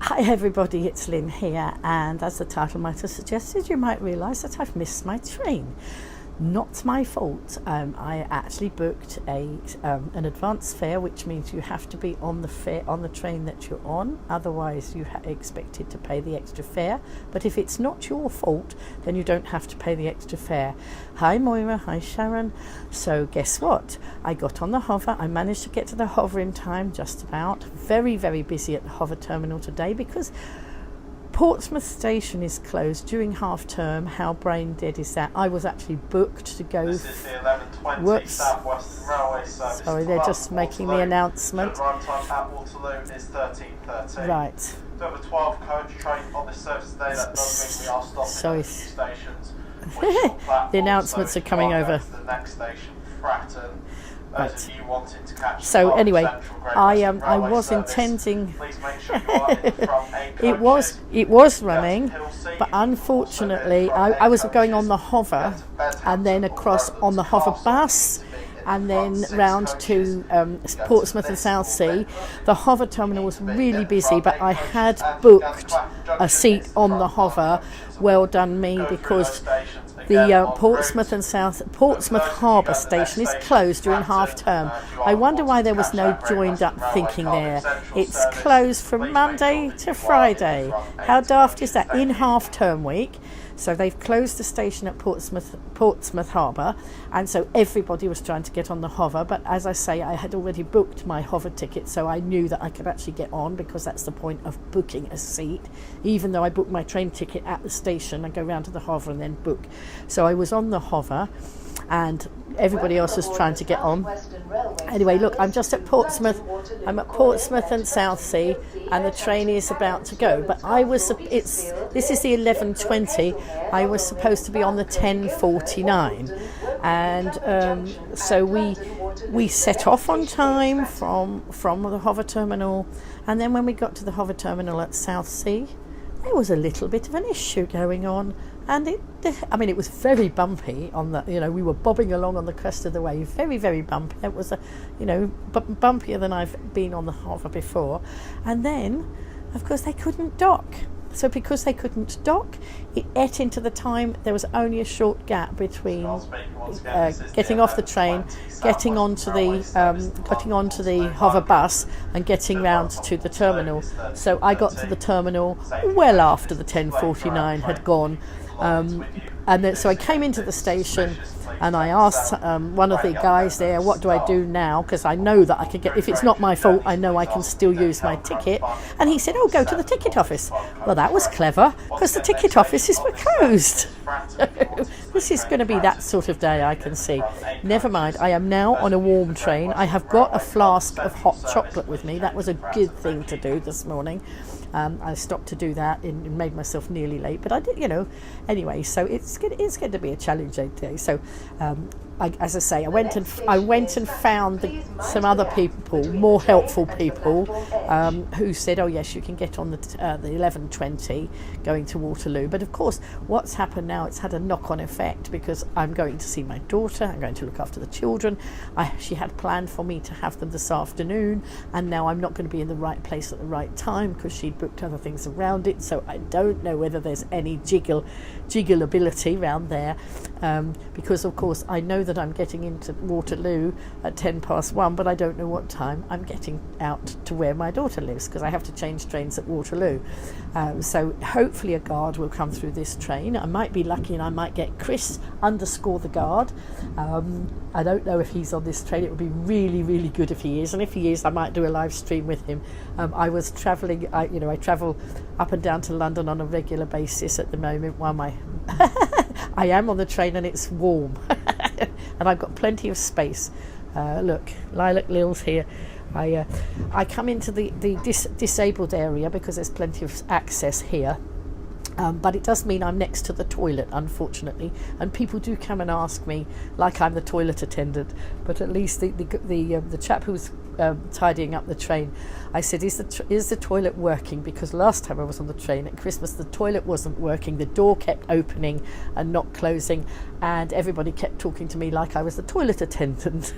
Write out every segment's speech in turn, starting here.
Hi everybody, it's Lynn here, and as the title might have suggested, you might realise that I've missed my train. Not my fault. I actually booked an advance fare, which means you have to be on the train that you're on. Otherwise, you expected to pay the extra fare. But if it's not your fault, then you don't have to pay the extra fare. Hi Moira, hi Sharon. So guess what? I got on the hover. I managed to get to the hover in time, just about. Very, very busy at the hover terminal today because Portsmouth station is closed during half term. How brain dead is that? I was actually booked to go. This is the 11:20 South Western Railway service. Sorry, they're just making the announcement. The run time at Waterloo is 13:30. Right. We have a 12 coach train on this service today. That does mean we are stopping Sorry. at a few stations. With short platforms, The announcements so are coming over. To the next station, Fratton. Right. Those of you wanting to catch So anyway, I was service, intending. please make sure you are in the front eight It was running, but unfortunately I was going on the hover and then across on the hover bus and then round to Portsmouth and Southsea. The hover terminal was really busy, but I had booked a seat on the hover. Well done me, because the Portsmouth Harbour station is closed during half term. I wonder why there was no joined up thinking there. It's closed from Monday to Friday. How daft is that? In half term week. So they've closed the station at Portsmouth Harbour, and so everybody was trying to get on the hover. But as I say, I had already booked my hover ticket, so I knew that I could actually get on, because that's the point of booking a seat. Even though I booked my train ticket at the station, I go round to the hover and then book. So I was on the hover, and everybody else was trying to get on. Anyway, look, I'm just at Portsmouth. I'm at Portsmouth and Southsea, and the train is about to go. But this is the 11:20. I was supposed to be on the 10:49, and so we set off on time from the hover terminal. And then when we got to the hover terminal at Southsea, there was a little bit of an issue going on. And it was very bumpy on the, we were bobbing along on the crest of the wave, very, very bumpy. It was, bumpier than I've been on the hover before. And then, of course, they couldn't dock. So because they couldn't dock, it ate into the time. There was only a short gap between getting off the train, getting onto the hover bus, and getting round to the terminal. So I got to the terminal well after the 10:49 had gone. And then, so I came into the station and I asked one of the guys there, what do I do now? Because I know that I can get, if it's not my fault, I know I can still use my ticket. And he said, go to the ticket office. Well, that was clever, because the ticket offices were closed. This is going to be that sort of day, I can see. Never mind, I am now on a warm train. I have got a flask of hot chocolate with me. That was a good thing to do this morning. I stopped to do that and made myself nearly late, but I did, anyway. So it's going to be a challenging day. So, as I say, I went and found some other people, more helpful people, who said, "Oh yes, you can get on the 11:20 going to Waterloo." But of course, what's happened now? It's had a knock-on effect, because I'm going to see my daughter. I'm going to look after the children. She had planned for me to have them this afternoon, and now I'm not going to be in the right place at the right time, because she'd booked other things around it. So I don't know whether there's any jiggleability around there, because of course I know that I'm getting into Waterloo at 1:10, but I don't know what time I'm getting out to where my daughter lives, because I have to change trains at Waterloo. So hopefully a guard will come through this train. I might be lucky and I might get Chris_the guard. I don't know if he's on this train. It would be really, really good if he is, and if he is, I might do a live stream with him. I was travelling, I travel up and down to London on a regular basis at the moment while I am on the train, and it's warm and I've got plenty of space. Look, Lilac Lil's here. I come into the disabled area because there's plenty of access here. But it does mean I'm next to the toilet, unfortunately, and people do come and ask me like I'm the toilet attendant. But at least the chap who's tidying up the train, I said, is the toilet working? Because last time I was on the train at Christmas, the toilet wasn't working. The door kept opening and not closing, and everybody kept talking to me like I was the toilet attendant.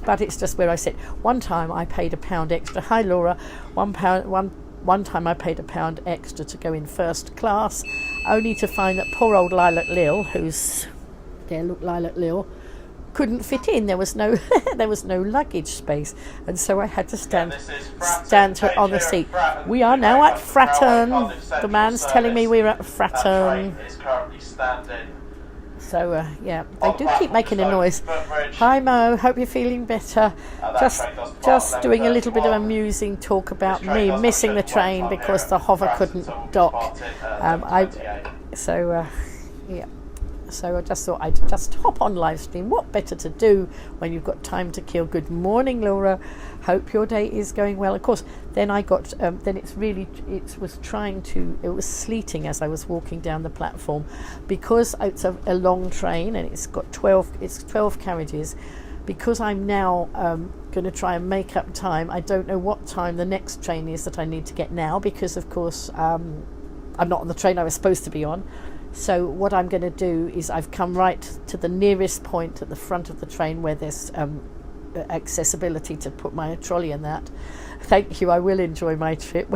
But it's just where I sit. One time I paid £1 extra. Hi Laura. £1 one time I paid £1 extra to go in first class, only to find that poor old Lilac Lil, who's there, look, Lilac Lil, couldn't fit in. There was no there was no luggage space, and so I had to stand on the seat. We are now at Fratton. The man's telling me we're at Fratton. So yeah, they do keep making a noise. Hi Mo, hope you're feeling better. Just doing a little bit of amusing talk about me missing the train because the hover couldn't dock. Yeah. So I just thought I'd just hop on live stream. What better to do when you've got time to kill? Good morning, Laura. Hope your day is going well. Of course, then I got, it was sleeting as I was walking down the platform, because it's a long train and it's got 12 carriages. Because I'm now going to try and make up time, I don't know what time the next train is that I need to get now, because of course I'm not on the train I was supposed to be on. So what I'm going to do is I've come right to the nearest point at the front of the train where there's accessibility to put my trolley and that. Thank you, I will enjoy my trip.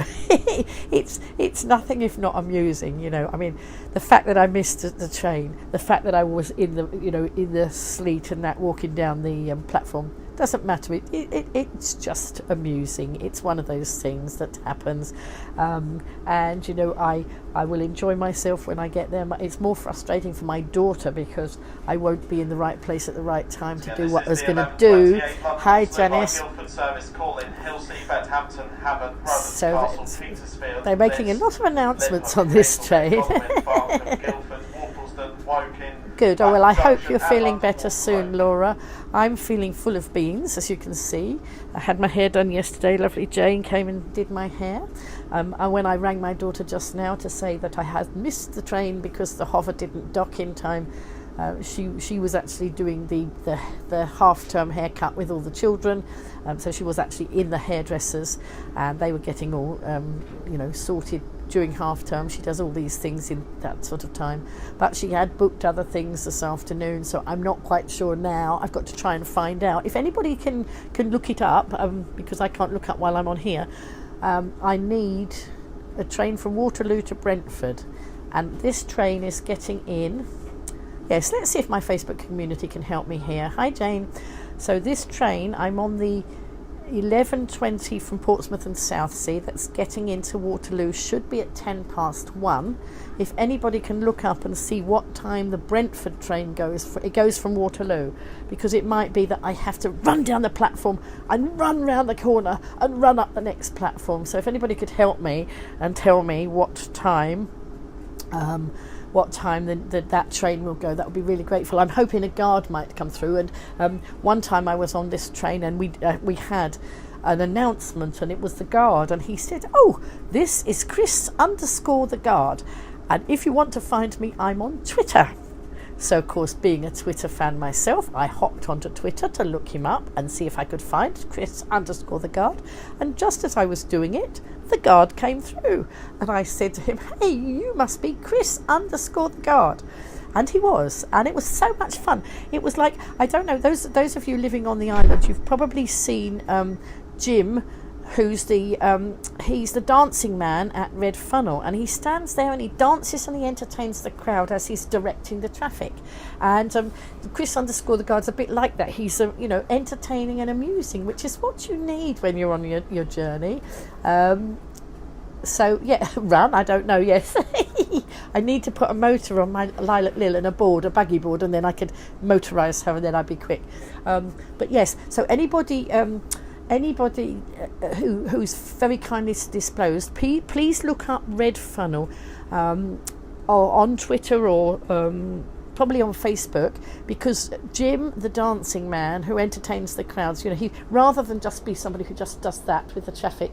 It's nothing if not amusing, you know. I mean, the fact that I missed the train, the fact that I was in the sleet and that walking down the platform, doesn't matter. It's just amusing. It's one of those things that happens, and you know, I will enjoy myself when I get there. It's more frustrating for my daughter because I won't be in the right place at the right time to do what I was going to do. Hi Janice. So they're making a lot of announcements on this train. Good. Oh well, I hope you're feeling better soon, Laura. I'm feeling full of beans, as you can see. I had my hair done yesterday. Lovely Jane came and did my hair. And when I rang my daughter just now to say that I had missed the train because the hover didn't dock in time, she was actually doing the half-term haircut with all the children, so she was actually in the hairdressers, and they were getting all sorted during half-term. She does all these things in that sort of time, but she had booked other things this afternoon, so I'm not quite sure now. I've got to try and find out if anybody can look it up, because I can't look up while I'm on here. I need a train from Waterloo to Brentford, and this train is getting in. Yes, let's see if my Facebook community can help me here. Hi Jane. So this train, I'm on the 11:20 from Portsmouth and Southsea, that's getting into Waterloo, should be at 1:10. If anybody can look up and see what time the Brentford train goes, it goes from Waterloo, because it might be that I have to run down the platform and run round the corner and run up the next platform. So if anybody could help me and tell me what time that train will go, that would be really grateful. I'm hoping a guard might come through, and one time I was on this train and we had an announcement, and it was the guard, and he said, "Oh, this is Chris _ the guard, and if you want to find me, I'm on Twitter." So of course, being a Twitter fan myself, I hopped onto Twitter to look him up and see if I could find Chris _ the guard, and just as I was doing it, the guard came through, and I said to him, "Hey, you must be Chris _ the guard." And he was, and it was so much fun. It was like, I don't know, those of you living on the island, you've probably seen Jim, who's he's the dancing man at Red Funnel, and he stands there and he dances and he entertains the crowd as he's directing the traffic. And Chris _ the guard's a bit like that. He's entertaining and amusing, which is what you need when you're on your journey. So yeah, run, I don't know, yes. I need to put a motor on my Lilac Lil and a buggy board, and then I could motorise her, and then I'd be quick. But yes, so anybody who's very kindly disposed, please look up Red Funnel or on Twitter, or probably on Facebook, because Jim, the dancing man who entertains the crowds, he, rather than just be somebody who just does that with the traffic.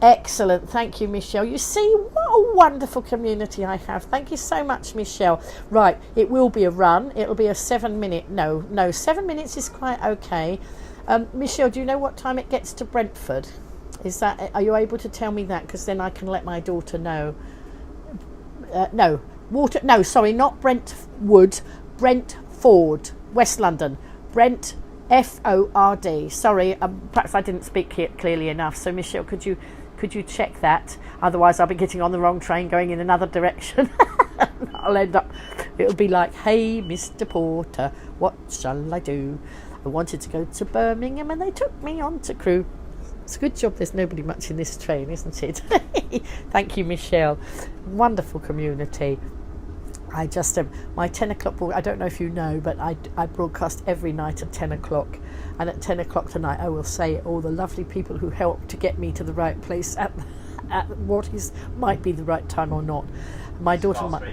Excellent, thank you, Michelle. You see what a wonderful community I have. Thank you so much, Michelle. Right, it will be a run. It'll be a 7 minute. No, 7 minutes is quite okay. Michelle, do you know what time it gets to Brentford? Are you able to tell me that? Because then I can let my daughter know. Sorry, not Brentwood, Brentford, West London. Brent, Ford. Sorry, perhaps I didn't speak clearly enough. So Michelle, could you could you check that? Otherwise I'll be getting on the wrong train going in another direction. It'll be like, hey Mr. Porter, what shall I do? I wanted to go to Birmingham and they took me on to Crewe. It's a good job there's nobody much in this train, isn't it? Thank you, Michelle. Wonderful community. I just my 10 o'clock, I don't know if you know, but I broadcast every night at 10 o'clock. And at 10 o'clock tonight, I will say all the lovely people who helped to get me to the right place at what might be the right time or not. My daughter Once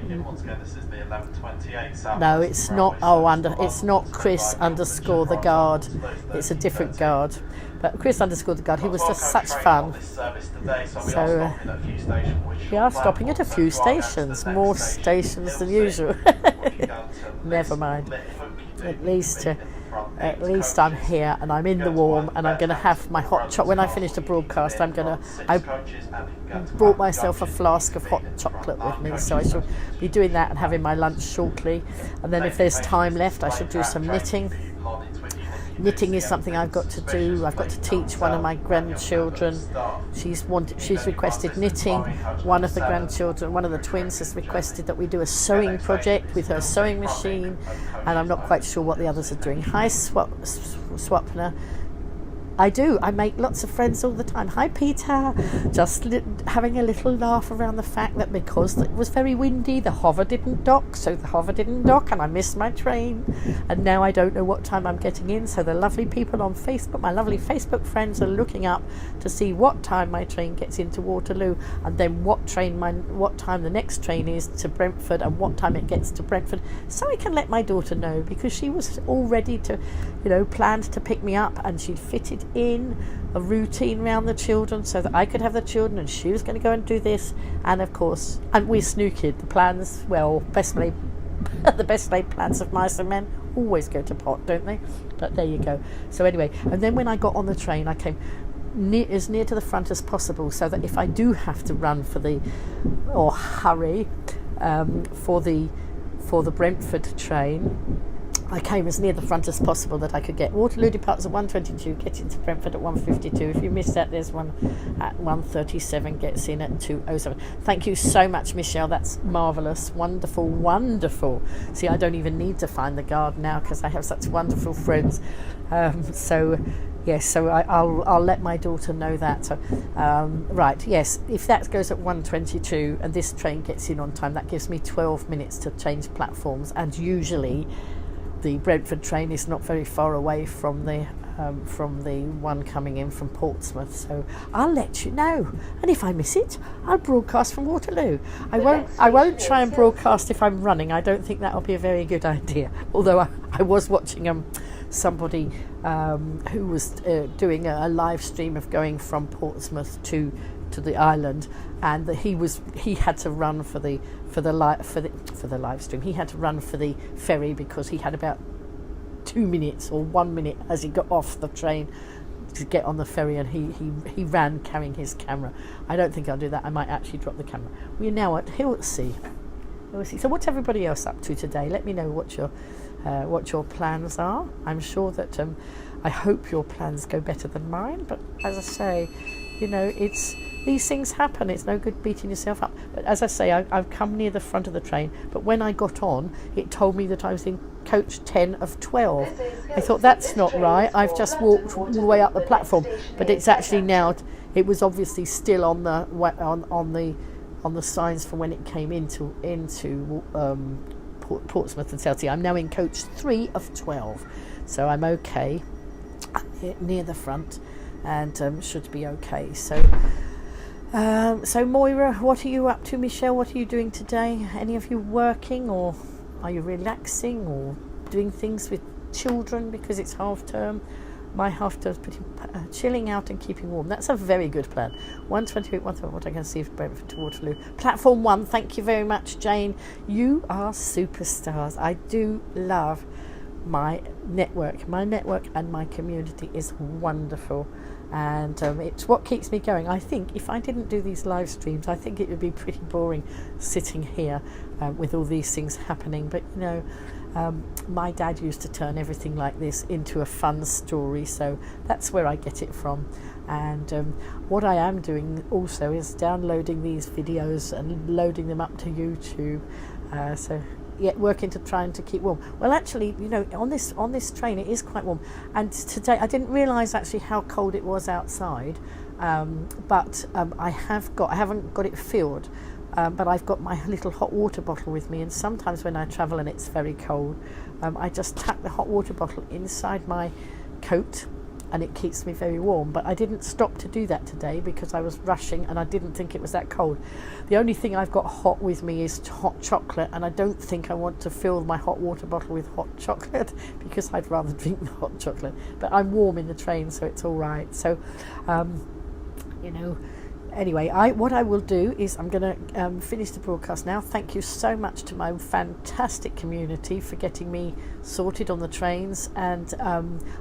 again, this is the 11:28. No, it's not. It's not Chris underscore the guard. It's a different guard. But Chris underscore the guard, he was just such fun. So we are stopping at a few stations, more stations than usual. Never mind. At least I'm here and I'm in the warm, and I'm going to have my hot chocolate. When I finish the broadcast, I brought myself a flask of hot chocolate with me, so I shall be doing that and having my lunch shortly. And then if there's time left, I should do some knitting. Knitting is something I've got to do. I've got to teach one of my grandchildren. She's requested knitting. One of the grandchildren, one of the twins, has requested that we do a sewing project with her sewing machine, and I'm not quite sure what the others are doing. Hi, Swapna. I do. I make lots of friends all the time. Hi, Peter. Just having a little laugh around the fact that because it was very windy, the hover didn't dock. So the hover didn't dock and I missed my train. And now I don't know what time I'm getting in. So the lovely people on Facebook, my lovely Facebook friends, are looking up to see what time my train gets into Waterloo, and then what time the next train is to Brentford, and what time it gets to Brentford. So I can let my daughter know, because she was all ready to, planned to pick me up, and she'd fitted in a routine around the children so that I could have the children, and she was going to go and do this. And of course, and we snooked the plans. Well, the best laid plans of mice and men always go to pot, don't they? But there you go. So anyway, and then when I got on the train, I came as near to the front as possible, so that if I do have to run or hurry for the Brentford train, I came as near the front as possible that I could get. Waterloo departs at 1:22, gets into Brentford at 1:52. If you missed that, there's one at 1:37, gets in at 2:07. Thank you so much, Michelle. That's marvellous. Wonderful, wonderful. See, I don't even need to find the guard now because I have such wonderful friends. So I'll let my daughter know that. So, right, yes, if that goes at 1:22 and this train gets in on time, that gives me 12 minutes to change platforms, and usually the Brentford train is not very far away from the one coming in from Portsmouth, so I'll let you know. And if I miss it, I'll broadcast from Waterloo. I won't try and broadcast if I'm running. I don't think that'll be a very good idea. Although I was watching somebody who was doing a live stream of going from Portsmouth to the island, and he had to run for the live stream. He had to run for the ferry because he had about 2 minutes or 1 minute as he got off the train to get on the ferry, and he ran carrying his camera. I don't think I'll do that. I might actually drop the camera. We're now at Hiltsea. So what's everybody else up to today? Let me know what your plans are. I'm sure that I hope your plans go better than mine, but as I say, these things happen. It's no good beating yourself up. But as I say, I've come near the front of the train, but when I got on, it told me that I was in coach 10 of 12. I thought, that's not right. I've just walked all the way up the platform, but it's actually now. It was obviously still on the signs from when it came into Portsmouth and Chelsea. I'm now in coach 3 of 12, so I'm okay. Near the front, and should be okay. So Moira, what are you up to? Michelle, what are you doing today? Any of you working, or are you relaxing, or doing things with children because it's half term? My half term is pretty chilling out and keeping warm. That's a very good plan. 1:28, what I can see from Brentford to Waterloo. Platform 1, thank you very much, Jane. You are superstars. I do love my network. My network and my community is wonderful, and it's what keeps me going. I think if I didn't do these live streams, I think it would be pretty boring sitting here with all these things happening. But my dad used to turn everything like this into a fun story, so that's where I get it from. And what I am doing also is downloading these videos and loading them up to YouTube. So yeah, working to trying to keep warm. Well, actually, you know, on this train it is quite warm. And today I didn't realise actually how cold it was outside. But I haven't got it filled. But I've got my little hot water bottle with me, and sometimes when I travel and it's very cold, I just tuck the hot water bottle inside my coat, and it keeps me very warm. But I didn't stop to do that today because I was rushing and I didn't think it was that cold. The only thing I've got hot with me is hot chocolate, and I don't think I want to fill my hot water bottle with hot chocolate because I'd rather drink the hot chocolate. But I'm warm in the train, so it's all right. So, you know, anyway, what I will do is I'm going to finish the broadcast now. Thank you so much to my fantastic community for getting me sorted on the trains, and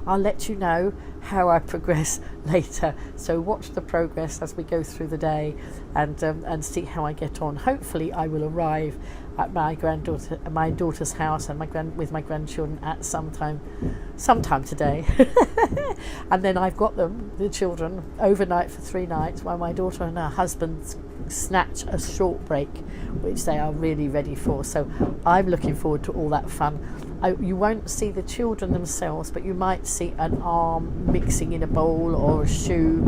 I'll let you know how I progress later. So watch the progress as we go through the day, and see how I get on. Hopefully I will arrive at my daughter's house and with my grandchildren at sometime today. And then I've got the children overnight for 3 nights while my daughter and her husband snatch a short break, which they are really ready for. So I'm looking forward to all that fun. You won't see the children themselves, but you might see an arm mixing in a bowl or a shoe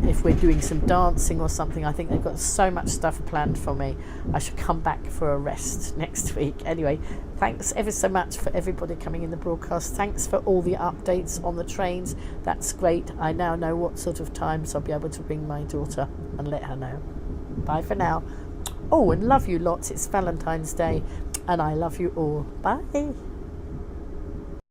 if we're doing some dancing or something. I think they've got so much stuff planned for me. I should come back for a rest next week. Anyway, thanks ever so much for everybody coming in the broadcast. Thanks for all the updates on the trains. That's great. I now know what sort of times I'll be able to ring my daughter and let her know. Bye for now. Oh, and love you lots. It's Valentine's Day, and I love you all. Bye.